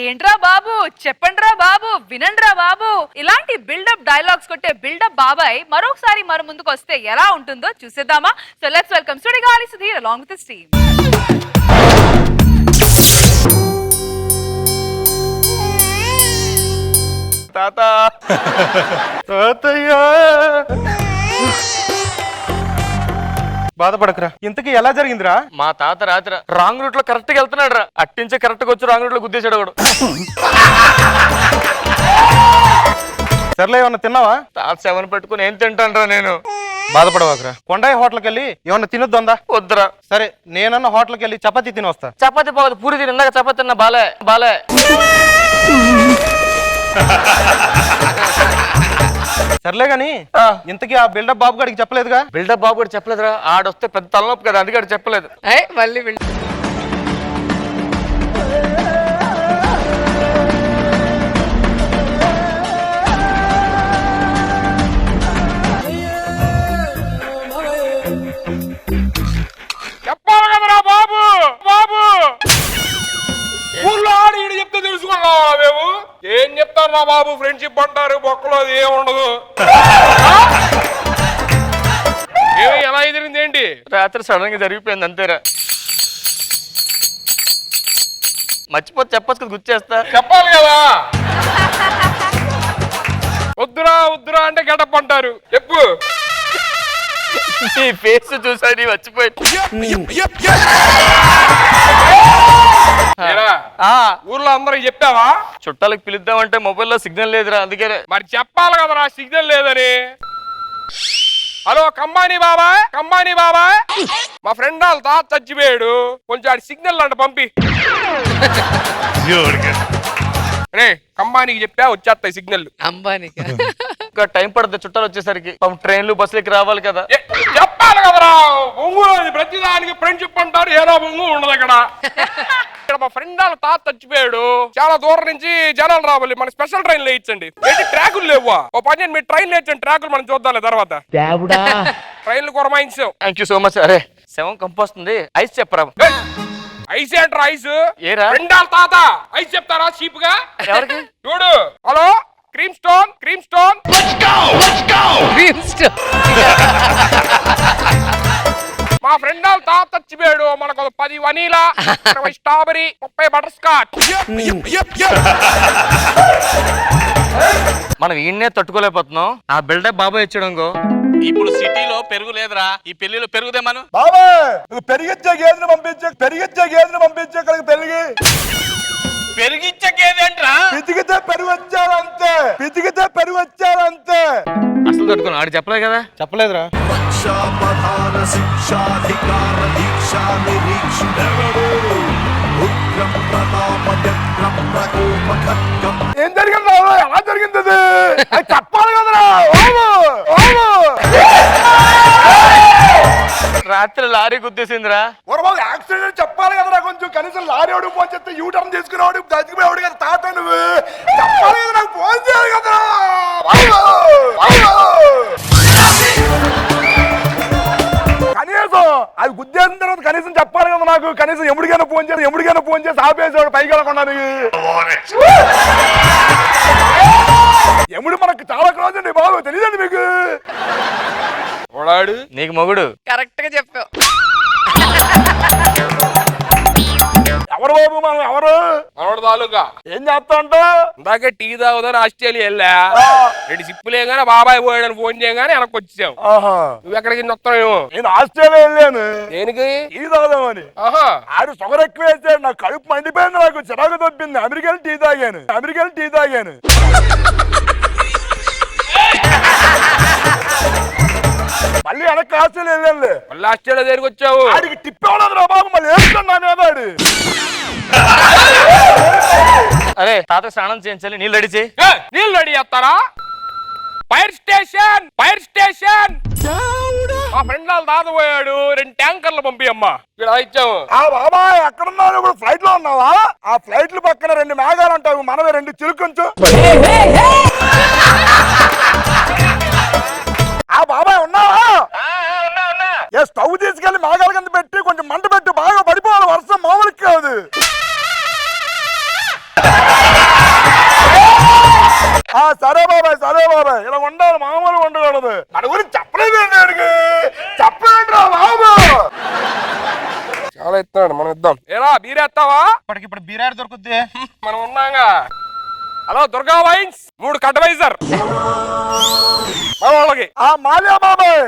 ఏంట్రా బాబు, చెప్పండ్రా బాబు, వినండ్రా బాబు, ఇలాంటి buildup dialogues కొట్టే బిల్డప్ బాబాయ్ మరొకసారి మన ముందుకు వస్తే ఎలా ఉంటుందో చూసేద్దామా? So let's welcome Sudigali Sudheer along with his team. తాత తాతయ్య బాధపడకరా. ఇంతకీ ఎలా జరిగిందిరా? మా తాత రాత్రి రాంగ్ రూట్ లో కరెక్ట్ గా వెళ్తున్నాడు రా. అట్టించే కరెక్ట్ గా వచ్చి రాంగ్ రూట్ లో గుద్దేశాడు కూడా. సర్లే, ఏమన్నా తిన్నావా? తాత సెవెన్ పెట్టుకుని ఏం తింటాను రా నేను. బాధపడవాకరా. కొండాయి హోటల్కి వెళ్ళి ఏమన్నా తినొద్దా? వద్దురా. సరే, నేనన్న హోటల్కి వెళ్ళి చపాతీ తిని వస్తా. చపాతి పోదు, పూరి తిని. ఇందాక చపాతి తిన్నా. బాలే బాలే. సర్లే గాని ఇంతకీ ఆ బిల్డప్ బాబు గారికి చెప్పలేదుగా? బిల్డప్ బాబు కూడా చెప్పలేదురా. ఆడొస్తే పెద్ద తలనొప్పి కదా, అందుకే చెప్పలేదు. మళ్ళీ చెప్పాలి కదరా బాబు. బాబు ఊళ్ళో ఆడి ఈడు చెప్తే తెలుసుకున్నావా మేము? ఏం చెప్తారా బాబు, ఫ్రెండ్షిప్ అంటారు, బొక్కలో అది ఏముండదు. ఏమి ఎలా ఎదిరింది ఏంటి? రాత్రి సడన్ గా జరిగిపోయింది అంతేరా. మర్చిపోతే చెప్పచ్చు కదా, గుర్చేస్తా. చెప్పాలి కదా. వద్దురా వద్దురా అంటే గెటప్ అంటారు. చెప్పు. నీ ఫేస్ చూసా నీ మర్చిపోయి. ఊర్లో అందరికి చెప్పావా? చుట్టాలకు పిలుద్దామంటే మొబైల్లో సిగ్నల్ లేదురా, అందుకే. మరి చెప్పాలి కదరా సిగ్నల్ లేదని. హలో కంబానీ బాబాయ్, కంబానీ బాబాయ్, మా ఫ్రెండ్ వాళ్ళ తాత చచ్చిపోయాడు, కొంచెం ఆడి సిగ్నల్ అంట పంపి. రే కంబానీకి చెప్పా, వచ్చేస్తాయి సిగ్నల్. అంబానీకి ఇంకా టైం పడుతుంది చుట్టాలు వచ్చేసరికి. ట్రైన్లు బస్సులకి రావాలి కదా. చెప్పాలి కదరా. బొంగు ప్రతిదానికి ఫ్రెండ్షిప్ అంటారు, ఏదో బొంగు ఉండదు ఇక్కడ. ఇక్కడ మా ఫ్రెండ్ వాళ్ళ తాత చచ్చిపోయాడు, చాలా దూరం నుంచి జనాలు రావాలి, మన స్పెషల్ ట్రైన్ లేయించండి. ఏంటి ట్రాకులు లేవా? ఓ పని మీరు ట్రైన్ లేచండి, ట్రాకులు మనం చూద్దాం తర్వాత. ట్రైన్లు కొరమాయించాం. Thank you so much. అరే శవం కంపోస్తుంది. ఐస్ చెప్పరా. ఐస్ ఏంట్రా ఐస్? ఏరా ఫ్రెండ్ వాళ్ళ తాత ఐస్ చెప్తారా చీప్ గా? ఎవరికి? చూడు. Hello Cream Stone, Cream Stone, మా ఫ్రెండ్ వాళ్ళ తాత చచ్చిపోయాడు, మనకు 10 వనీలా, 20 స్ట్రాబెరీ, 30 బటర్ స్కాచ్. మనం ఈయన్నే తట్టుకోలేకపోతున్నాం. ఆ బిల్డప్ బాబాయ్ ఇచ్చాడు. ఇప్పుడు సిటీలో పెరుగు లేదురా, ఈ పెళ్లిలో పెరుగుదేమను. బాబాయ్ పెరిగిచ్చే గేదెని పంపించే ఇక్కడికి పెరిగిచ్చే గేదేంట్రా? పితికితే పెరుగు వచ్చారంతే. అసలు తట్టుకున్నా. ఆడు చెప్పలేదు కదా? చెప్పలేదురా. ఏం జరిగింది? ఎలా జరిగింది? అది చెప్పాలి కదరా. రాత్రి లారీ గుద్దేసిందిరా. యాక్సిడెంట్ చెప్పాలి కదరా. కొంచెం కనీసం లారీ వాడు ఫోన్ చేస్తే యూ టర్న్ తీసుకునేవాడు, చచ్చిపోయాడు కదా తాత. నువ్వు చెప్పాలి కదా, నాకు ఫోన్ చేయాలి కదా. కనీసం అది గుద్దేసిన తర్వాత కనీసం చెప్పాలి కదా నాకు. కనీసం ఎముడికైనా ఫోన్ చేసి ఆపేసాడు పైకి వెళ్ళకుండా. ఎముడు మనకు చాలా క్లోజ్ అండి బాబు, తెలియదండి మీకు? ఓడాడు నీకు మొగుడు. కరెక్ట్ గా చెప్పావు. ఎవరు బాబు మనం? ఎవరు మనోడు తాలూకా. ఏం చేస్తా ఉంటా? ఇందాకే టీ తాగుదని ఆస్ట్రేలియా వెళ్ళా. 2 సిప్పులేగానే బాబాయ్ పోయాడని ఫోన్ చేయగానే వెనక్కి వచ్చావు. నువ్వు ఎక్కడికి వస్తావు? నేను ఆస్ట్రేలియా వెళ్ళాను. దేనికి? టీ తాగుదామని. ఆడు షుగర్ ఎక్కువ వేసాడు, నాకు కడుపు మండిపోయింది, నాకు చిరాకు తప్పింది. అమెరికా టీ తాగాను. మళ్ళీ వెనక్కి ఆస్ట్రేలియా వెళ్ళాను. మళ్ళీ ఆస్ట్రేలియా దగ్గరికి వచ్చావు. ఆడికి టిప్ ఇవ్వలేదు రా బాబు, మళ్ళీ వేస్తున్నా మీద. అరే తాత స్నానం చేయించాలి, నీళ్ళు రెడీ చేయి. నీళ్ళు రెడీ చేస్తారా? ఫైర్ స్టేషన్ మా ఫ్రెండ్ వాళ్ళు దాదపోయాడు, 2 ట్యాంకర్లు పంపి అమ్మా. ఇక్కడ ఇచ్చాము. బాబాయ్ ఎక్కడున్నావు? ఇప్పుడు ఫ్లైట్ లో ఉన్నావా? ఆ ఫ్లైట్లు పక్కన 2 మేఘాలు ఉంటావు, మనమే 2 చిలుకొంచు. బాబాయ్ ఉన్నావా? స్టవ్ తీసుకెళ్లి మేఘాల కింద పెట్టి కొంచెం మంట పెట్టి బాగా పడిపోవాలి, వర్షం మామూలు కాదు. సరే బాబాయ్ ఇలా ఉండాలి, మామూలు ఉండకూడదు. మన గురించి చెప్పలేదండి వాడికి, చెప్పలేండి రా బాబు. చాలా ఇస్తున్నాడు, మనం ఇద్దాం. ఏరా బీరేస్తావా? ఇప్పటికిప్పుడు బీరాడు దొరుకుద్ది. మనం ఉన్నాగా. హలో దుర్గా వైన్స్ 3 కడ్వైజర్ మా వాళ్ళకి. మాల్యా బాబాయ్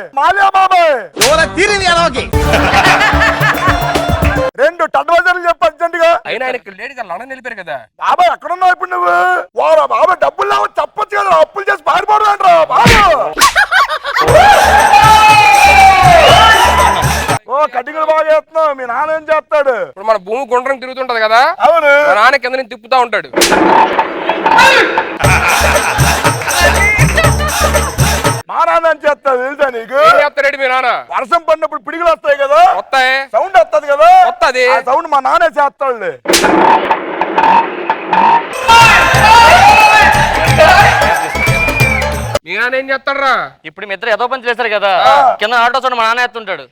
2 టడ్వైజర్లు చెప్పు అర్జెంటుగా. అయినా ఆయన ఇక్కడ లేడీ లండన్ వెళ్ళిపోయారు కదా. బాబాయ్ ఎక్కడున్నావు ఇప్పుడు నువ్వు? వారా బాబాయ్ డబ్బులు లేవు చెప్పొచ్చు కదా, అప్పులు చేసి పారిపోవడం అంటారా బాబు? ఓ కటింగ్లు బాగా చేస్తున్నావు. మీ నాన్న ఏం చేస్తాడు? ఇప్పుడు మన భూమి గుండ్రం తిరుగుతుంటది కదా, అవును, మా నాన్న కింద నుంచి తిప్పుతా ఉంటాడు. మా నాన్న ఏం చేస్తాడు తెలుసా నీకు? ఏం చేస్తాడు మీ నాన్న? వర్షం పడినప్పుడు పిడుగులు వస్తాయి కదా, వస్తాయి, సౌండ్ వస్తుంది కదా, వస్తది. ఆ సౌండ్ మా నాన్నే చేస్తాడు. మీ నాన్న ఏం చేస్తాడరా? ఇప్పుడు మీ ఇద్దరు ఏదో పని చేశారు కదా, కింద ఆటో చూడండి మా నాన్న ఎత్తుంటాడు.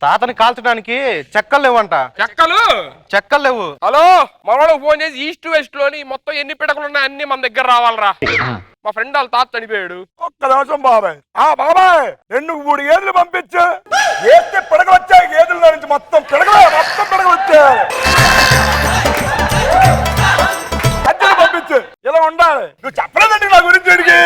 తాతని కాల్చడానికి చెక్కలు లేవంట. చెక్కలు లేవు. హలో మనోళ్ళకి ఫోన్ చేసి ఈస్ట్ వెస్ట్ లోని మొత్తం ఎన్ని పిడకలు ఉన్నాయి అన్ని మన దగ్గర రావాలరా. మా ఫ్రెండ్ వాళ్ళ తాత చనిపోయాడు. ఒక్క నిమిషం బాబాయ్. బాబాయ్ 2-3 గేదెలు పంపించు. వేస్తే పిడకలు వచ్చాయి, గేదెల నుంచి మొత్తం పిడకలు వచ్చాయి. అద్దెలు పంపించు. ఇలా ఉండాలి. నువ్వు చెప్పలేదండి నా గురించి వీడికి.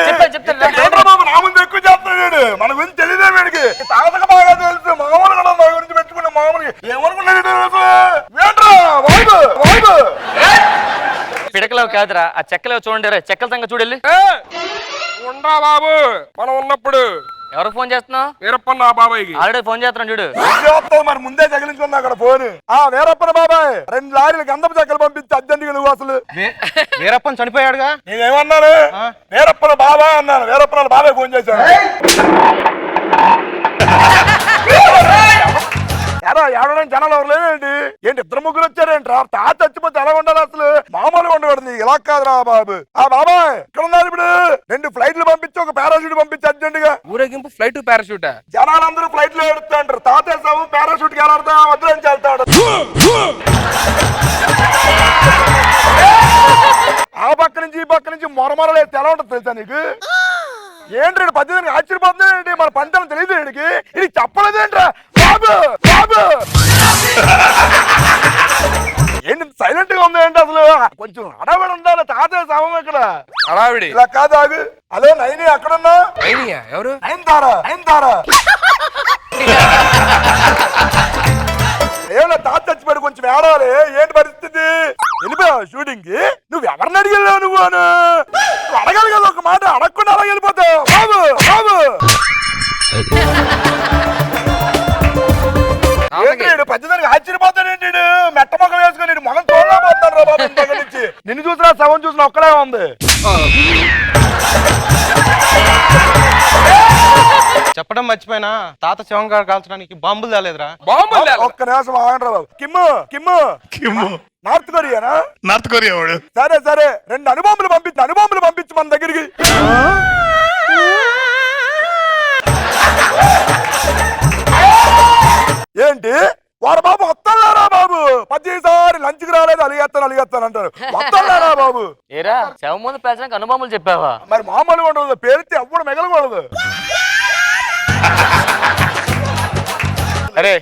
బాబు నా ముందు ఎక్కువ చెప్తాడు. మన గురించి తెలియదే వీడికి. తాతకు బాగా తెలుసు. మామూలు కూడా నా గురించి పెట్టుకునే మామూలుగా ఏమనుకున్నాడు? పిడకలేవు కాదురా, ఆ చెక్కలేవు చూడండి రే, చెక్కల సంగతి చూడెళ్ళి. ఉండరా బాబు, మనం ఉన్నప్పుడు. ఎవరికి ఫోన్ చేస్తున్నావు? వీరప్పన్న బాబాయ్కి ఆల్రెడీ ఫోన్ చేస్తున్నాను చూడు. మరి ముందే తగిలించుకున్నా అక్కడ ఫోన్. వీరప్పన బాబాయ్ 2 లారీలు గంధపు చెక్కలు పంపించి అర్జెంటుగా నువ్వు అసలు. వీరప్పన్ చనిపోయాడుగా. నేనేమన్నాను? వీరప్పన బాబాయ్ అన్నాను. వీరప్పన బాబాయ్ ఫోన్ చేశాను. ఏడవడానికి జనాలు ఎవరు లేవేంటి? ఏంటి 2-3 వచ్చారేంట్రా? తాత చచ్చిపోతే ఎలా ఉండాలి అసలు? మామూలుగా ఉండకూడదు. ఇలా కాదురా బాబు. బాబాయ్ ఇక్కడ ఉన్నారు ఇప్పుడు. 2 ఫ్లైట్లు పంపించి ఒక పారాషూట్ పంపించి అర్జెంటుగా. ఊరేగింపు ఫ్లైట్ పారాషూట్. జనాలందరూ ఫ్లైట్ లో ఏడుతుంటారు. తాతేసావు పారాషూట్ కి వెళ్ళాడుతా వద్దని వెళ్తాడు. ఆ పక్క నుంచి ఈ పక్క నుంచి మొరమొరలేదు. ఎలా ఉంటుంది తెలుసా నీకు? ఏంటి 18 ఆశ్చర్యపోతుంది. మన పంటలు తెలియదు వీడికి. ఇది చెప్పలేదేంట్రా బాబు? ఏంటి సైలెంట్ గా ఉంది ఏంటి అసలు? కొంచెం హడావిడి ఉండాలి. తాతయ్య శవం ఇక్కడ. హడావిడి ఇలా కాదు, ఆగు. అదే నైని అక్కడున్నా. ఎవరు? నైన్తారా ఏమన్నా తాత చచ్చిపోయాడు, కొంచెం ఏడాలి. ఏంటి పరిస్థితి? వెళ్ళిపోయావు షూటింగ్ కి? నువ్వు ఎవరిని అడిగెళ్ళావు? నువ్వు అడగాలి కదా ఒక మాట. అడగకుండా అలా వెళ్ళిపోతావు బాబు. 18 ఆశ్చర్యపోతాడు. మెట్ట మొక్కలు వేసుకొని మొగం చూడలేకపోతాడు రా బాబు. ఇంత నుంచి నిన్ను చూసినా శవం చూసినా ఒక్కడే ఉంది. చెప్పడం మర్చిపోయినా, తాత శవం కాల్చడానికి బాంబులు తేలేదురా. ఒక్క నిమిషం ఆగండి రా బాబు. కిమ్ము నార్త్ కొరియానా? నార్త్ కొరియా వాడు. సరే 2 అణుబాంబులు పంపించి మన దగ్గరికి. ఏంటి వారు బాబు వస్తారా బాబు? 10 లంచ్కి రాలేదు, అలిగేస్తాను అంటారు. వస్తారా బాబు? ఏరా శవం ముందు పేల్చడానికి అనుభవములు చెప్పావా? మరి మామూలుగా ఉండదు. పేరితే ఎప్పుడు మిగలకూడదు. అరే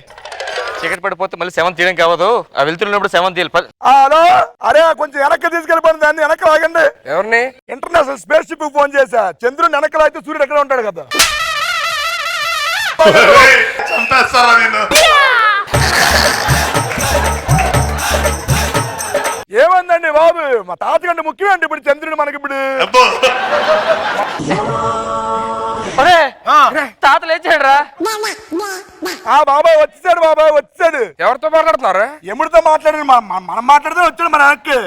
చీకటి పడిపోతే మళ్ళీ శవం తీయడం కావదు. ఆ వెళ్తున్నప్పుడు శవం తీయాలి. హలో, అరే కొంచెం వెనక్కి తీసుకెళ్ళిపోయింది. దాన్ని వెనక్కి లాగండి. ఎవరిని? ఇంటర్నేషనల్ స్పేస్ షిప్ ఫోన్ చేశా. చంద్రుని వెనక్కి లాగితే సూర్యుడు ఎక్కడ ఉంటాడు కదా. చంపేస్తారా నేను? ఏమందండి బాబు? మా తాత కంటే ముఖ్యమండి ఇప్పుడు చంద్రుడు మనకి. ఇప్పుడు తాత లేచాడు రా. బాబాయ్ వచ్చాడు. ఎవరితో మాట్లాడుతున్నారు? ఎముడితో మాట్లాడారు? మనం మాట్లాడితే వచ్చాడు మన వెనక్కి.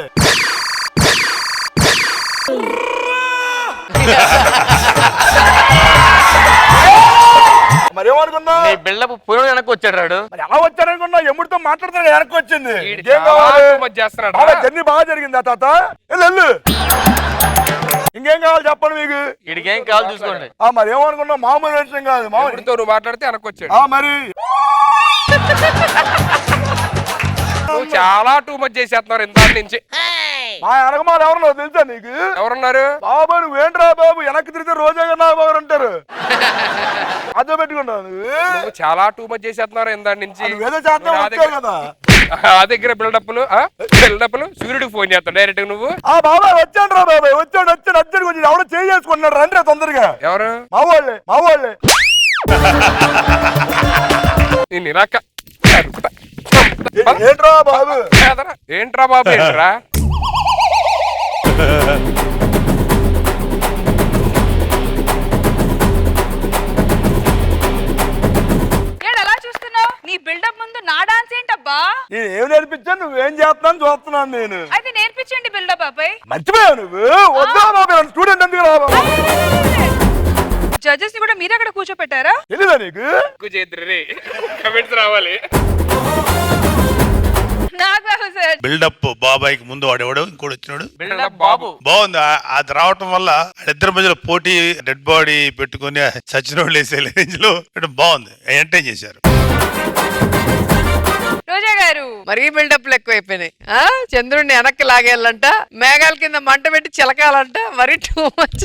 మరి ఏమనుకున్నా? బిల్డప్ పూర్వం వెనక్కి వచ్చాడు రాడు. మరి ఎలా వచ్చారనుకున్నా? ఎముడితో మాట్లాడుతాడు వెనక్కి వచ్చింది. జర్నీ బాగా జరిగిందా తాత? వెళ్ళు. ఇంకేం కావాలి చెప్పండి మీకు? ఇడికేం కావాలి చూసుకోండి. మరి ఏమనుకున్నా? మామూలు విషయం కాదు. మామూలుతో నువ్వు మాట్లాడితే వెనక్కి వచ్చాడు. మరి నువ్వు చాలా టూ మచ్ చేసేస్తున్నారు ఇంత నుంచి. మా అనగమాలు ఎవరన్నా తెలుసా నీకు? ఎవరున్నారు? బాబు నువ్వేంట్రా బాబు వెనక్కి తిరిగితే రోజా బాబు అంటారు. అదే పెట్టుకుంటావు నువ్వు చాలా టూ మచ్ చేసేస్తున్నారు ఇంత నుంచి. నువ్వేదో చేద్దాం వచ్చావు కదా. ఆ దగ్గర బిల్డప్లు సూర్యుడికి ఫోన్ చేస్తావు డైరెక్ట్ నువ్వు. ఆ బాబాయ్ వచ్చాడు రా బాబాయ్ వచ్చాడు అర్జెంట్ కొంచెం ఎవడో చేసుకున్నాడు రండి తొందరగా. ఎవరు? మా వాళ్ళే నేను ఇలాక ఏంట్రా బాబు ఏంట్రా బాబు ఏంట్రా? ఎలా చూస్తున్నావు? నీ బిల్డప్ ముందు నా డాన్స్ ఏంటబ్బా? నేను ఏం నేర్పించాను నువ్వేం చేస్తున్నాను చూస్తున్నాను నేను. అయితే నేర్పించండి బిల్డప్ బాబాయ్. మర్చిపోయావు నువ్వు. వద్దా బాబాయ్ స్టూడెంట్ ఎందుకు రా బాబు. జడ్జెస్ ని కూడా మీరు అక్కడ కూర్చోపెట్టారా? తెలీదా నీకు? కమెంట్స్ రావాలి. నాకు సార్ బిల్డప్ బాబాయ్ కి ముందు వాడేవాడు ఇంకోటి వచ్చినాడు బిల్డప్ బాబు బాగుంది. అది రావటం వల్ల ఇద్దరి మధ్యలో పోటీ డెడ్ బాడీ పెట్టుకుని చచ్చిన వాళ్ళు వేసే రేంజ్ లో బాగుంది. ఎంటర్టైన్ చేశారు. రోజా గారు మరీ బిల్డప్లు ఎక్కువైపోయినాయి. చంద్రుడిని వెనక్కి లాగేయాలంట, మేఘాల కింద మంట పెట్టి చిలకాలంట, మరీ టూ మచ్.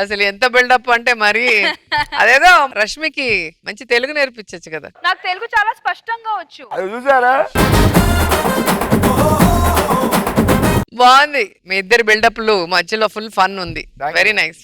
అసలు ఎంత బిల్డప్ అంటే మరి అదేదో రష్మికి మంచి తెలుగు నేర్పించచ్చు కదా. నాకు తెలుగు చాలా స్పష్టంగా వచ్చు. అది చూసారా? బాగుంది మీ ఇద్దరు బిల్డప్లు మధ్యలో ఫుల్ ఫన్ ఉంది. Very nice.